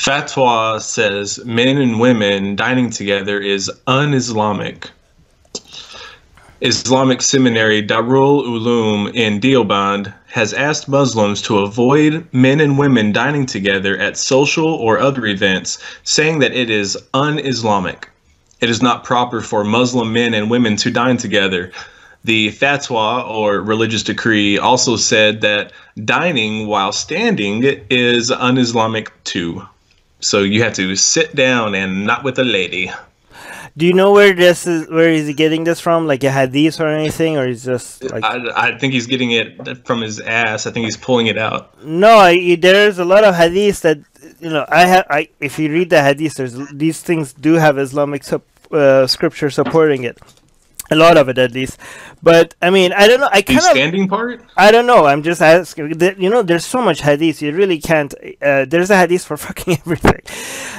Fatwa says men and women dining together is un-Islamic. Islamic seminary Darul Uloom in Deoband has asked Muslims to avoid men and women dining together at social or other events, saying that it is un-Islamic. It is not proper for Muslim men and women to dine together. The fatwa, or religious decree, also said that dining while standing is un-Islamic too. So you have to sit down and not with a lady. Do you know where this is? Where is he getting this from? Like a hadith or anything, or is just like? I think he's getting it from his ass. I think he's pulling it out. No, there's a lot of hadiths that if you read the hadiths, these things do have Islamic scripture supporting it. A lot of it, at least. But I mean, I don't know. The standing part? I don't know. I'm just asking. There's so much hadith. You really can't. There's a hadith for fucking everything.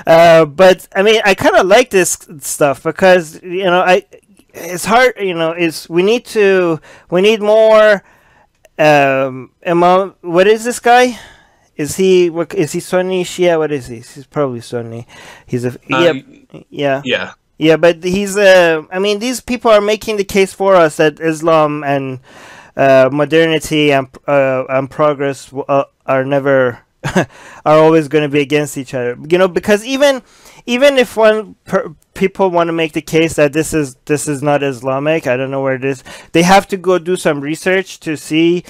But I mean, I kind of like this stuff because it's hard. We need more. What is this guy? Is he Sunni, Shia? What is he? He's probably Sunni. He's a yeah. Yeah, but he's. I mean, these people are making the case for us that Islam and modernity and progress are never are always going to be against each other. Because even if people want to make the case that this is not Islamic, I don't know where it is. They have to go do some research to see,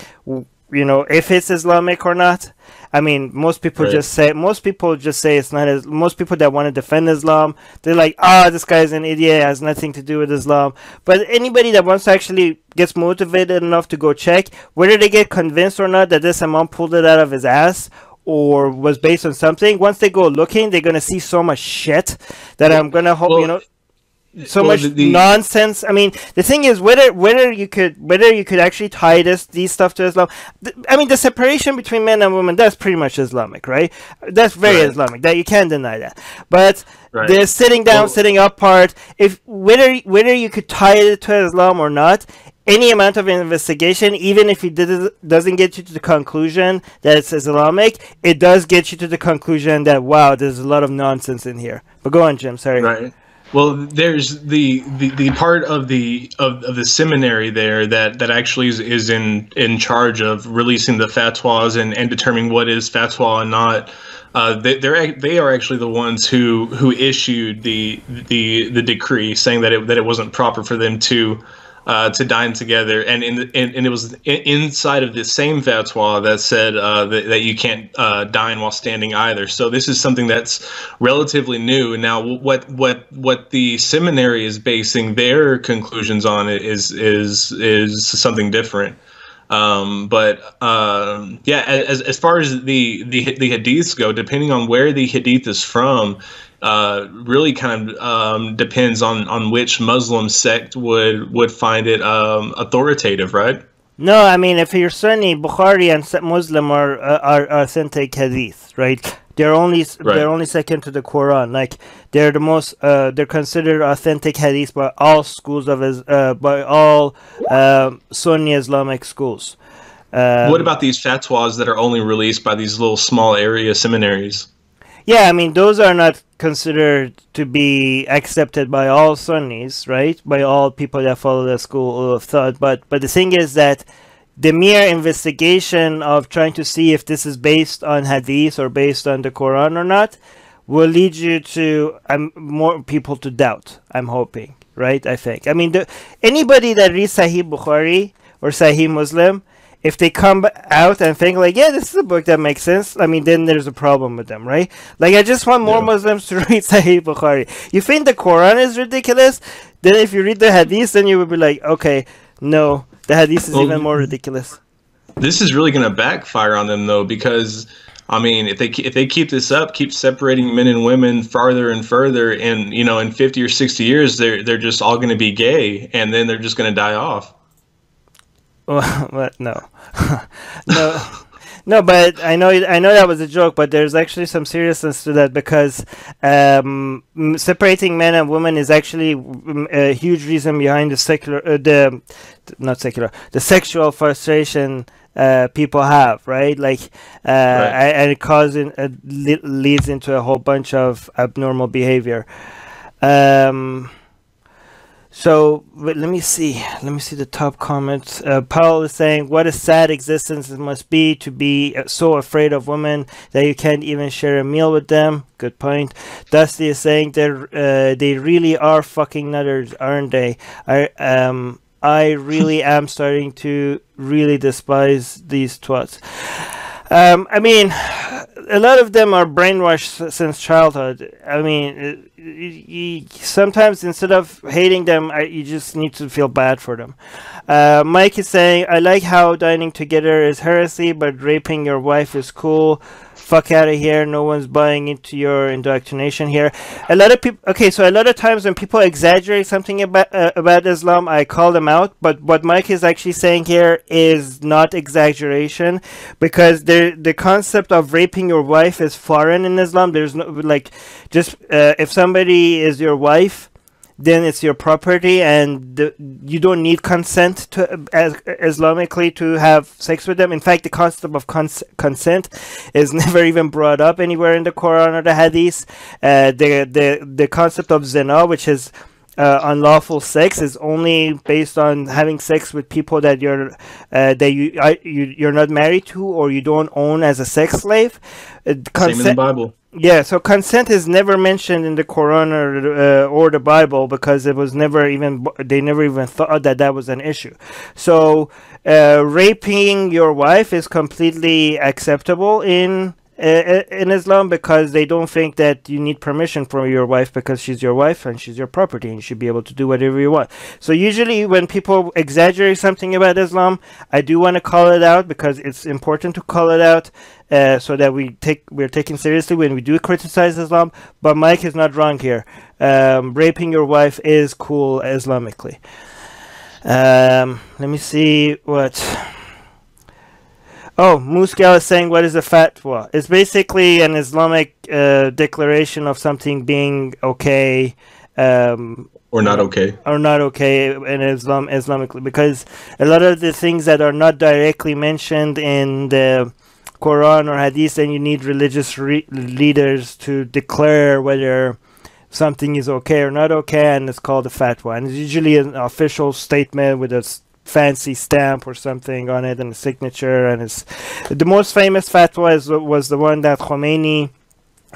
if it's Islamic or not. I mean, most people just say it's not. Most people that want to defend Islam, they're like, this guy's an idiot, it has nothing to do with Islam. But anybody that wants to actually gets motivated enough to go check, whether they get convinced or not that this imam pulled it out of his ass or was based on something, once they go looking, they're gonna see so much shit that I'm gonna hope much nonsense. I mean, the thing is whether you could actually tie these stuff to Islam. I mean, the separation between men and women, that's pretty much Islamic, right? That's very Islamic. That you can't deny that. But the sitting down, sitting up part, whether you could tie it to Islam or not, any amount of investigation, even if it doesn't get you to the conclusion that it's Islamic, it does get you to the conclusion that, wow, there's a lot of nonsense in here. But go on, Jim. Sorry. Right. Well, there's the part of the seminary there that actually is in charge of releasing the fatwas and determining what is fatwa and not. They are actually the ones who issued the decree saying that it wasn't proper for them to dine together, and it was inside of the same fatwa that said that you can't dine while standing either. So this is something that's relatively new. Now, what the seminary is basing their conclusions on is something different. As far as the hadiths go, depending on where the hadith is from, really kind of depends on which Muslim sect would find it authoritative, right? No, I mean, if you're Sunni, Bukhari and Muslim are authentic hadith, right? They're only second to the Quran. Like they're the most they're considered authentic hadith by all schools by all Sunni Islamic schools. What about these fatwas that are only released by these little small area seminaries? Yeah, I mean, those are not considered to be accepted by all Sunnis, right? By all people that follow the school of thought. But the thing is that the mere investigation of trying to see if this is based on hadith or based on the Quran or not will lead you to more people to doubt, I'm hoping, right? I think. I mean, anybody that reads Sahih Bukhari or Sahih Muslim, if they come out and think like, yeah, this is a book that makes sense, I mean, then there's a problem with them, right? Like, I just want more Muslims to read Sahih Bukhari. You think the Quran is ridiculous? Then if you read the Hadith, then you would be like, okay, no, the Hadith is even more ridiculous. This is really going to backfire on them, though, because, I mean, if they keep this up, keep separating men and women farther and further, and, in 50 or 60 years, they're just all going to be gay, and then they're just going to die off. Well, no. No, but I know that was a joke, but there's actually some seriousness to that because separating men and women is actually a huge reason behind the sexual frustration people have, right? Like, Right. and it leads into a whole bunch of abnormal behavior. So let me see. Let me see the top comments. Paul is saying, "What a sad existence it must be to be so afraid of women that you can't even share a meal with them." Good point. Dusty is saying they really are fucking nutters, aren't they? I really am starting to really despise these twats. I mean, a lot of them are brainwashed since childhood. I mean, sometimes instead of hating them, you just need to feel bad for them. Mike is saying, I like how dining together is heresy, but raping your wife is cool. Fuck out of here. No one's buying into your indoctrination here. A lot of people. Okay, so a lot of times when people exaggerate something about Islam, I call them out. But what Mike is actually saying here is not exaggeration, because the concept of raping your wife is foreign in Islam. There's no, like, just if somebody is your wife, then it's your property, and you don't need consent to Islamically to have sex with them. In fact, the concept of consent is never even brought up anywhere in the Quran or the Hadith. The concept of zina, which is unlawful sex, is only based on having sex with people that you're not married to or you don't own as a sex slave. Same in the Bible. Yeah, so consent is never mentioned in the Quran or the Bible, because it was never even, they never even thought that was an issue. So raping your wife is completely acceptable in Islam, because they don't think that you need permission from your wife, because she's your wife and she's your property and you should be able to do whatever you want. So usually when people exaggerate something about Islam, I do want to call it out, because it's important to call it out, so that we're taken seriously when we do criticize Islam. But Mike is not wrong here. Raping your wife is cool Islamically. Let me see what. Oh, Muscal is saying, what is a fatwa? It's basically an Islamic declaration of something being okay. Or not okay. Or not okay in Islamically. Because a lot of the things that are not directly mentioned in the Quran or Hadith, then you need religious leaders to declare whether something is okay or not okay, and it's called a fatwa. And it's usually an official statement with a fancy stamp or something on it and a signature. And it's the most famous fatwa was the one that Khomeini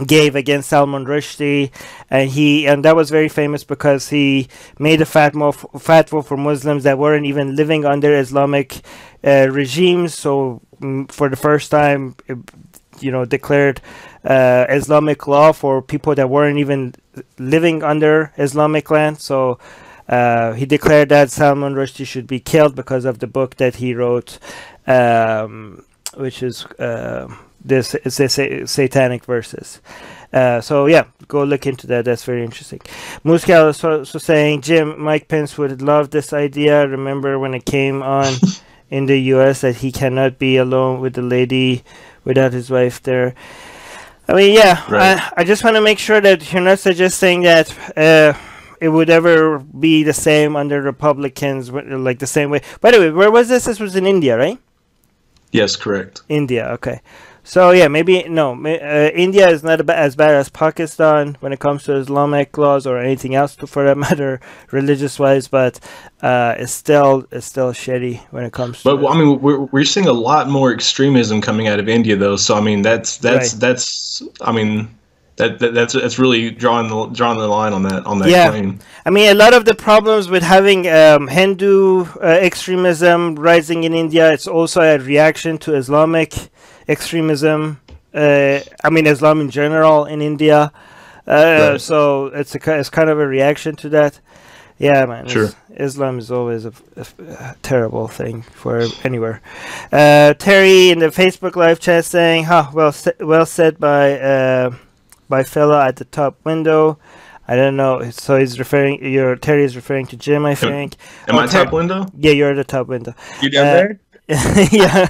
gave against Salman Rushdie, and that was very famous because he made a fatwa for Muslims that weren't even living under Islamic regimes. So for the first time, declared Islamic law for people that weren't even living under Islamic land. So he declared that Salman Rushdie should be killed because of the book that he wrote, which is this satanic verses. So yeah, go look into that. That's very interesting. Muscal is also saying, Jim, Mike Pence would love this idea. Remember when it came on in the US that he cannot be alone with the lady without his wife there. I mean, yeah, right. I just want to make sure that you're not suggesting that it would ever be the same under Republicans, like the same way. By the way, where was this? This was in India, right? Yes, correct. India, okay. So yeah, maybe India is not as bad as Pakistan when it comes to Islamic laws or anything else, for that matter, religious-wise. But it's still shitty when it comes to. But I mean, we're seeing a lot more extremism coming out of India, though. So I mean, that's I mean, that's really drawing the line on that claim. I mean, a lot of the problems with having Hindu extremism rising in India, it's also a reaction to Islamic extremism. I mean, Islam in general in India. Right. So it's kind of a reaction to that. Yeah, man. Sure. Islam is always a terrible thing for anywhere. Terry in the Facebook live chat saying, well said by fella at the top window. I don't know. So Terry is referring to Jim, I think. Am I top window? Yeah, you're at the top window. You down there? Yeah.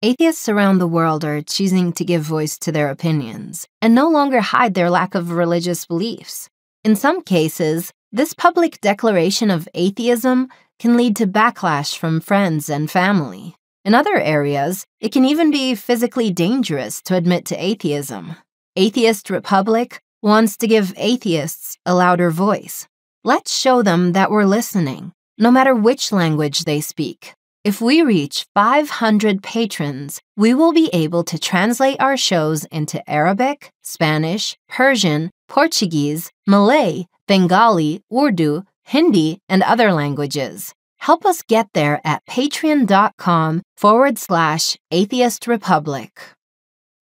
Atheists around the world are choosing to give voice to their opinions and no longer hide their lack of religious beliefs. In some cases, this public declaration of atheism can lead to backlash from friends and family. In other areas, it can even be physically dangerous to admit to atheism. Atheist Republic wants to give atheists a louder voice. Let's show them that we're listening, no matter which language they speak. If we reach 500 patrons, we will be able to translate our shows into Arabic, Spanish, Persian, Portuguese, Malay, Bengali, Urdu, Hindi, and other languages. Help us get there at patreon.com/atheistrepublic.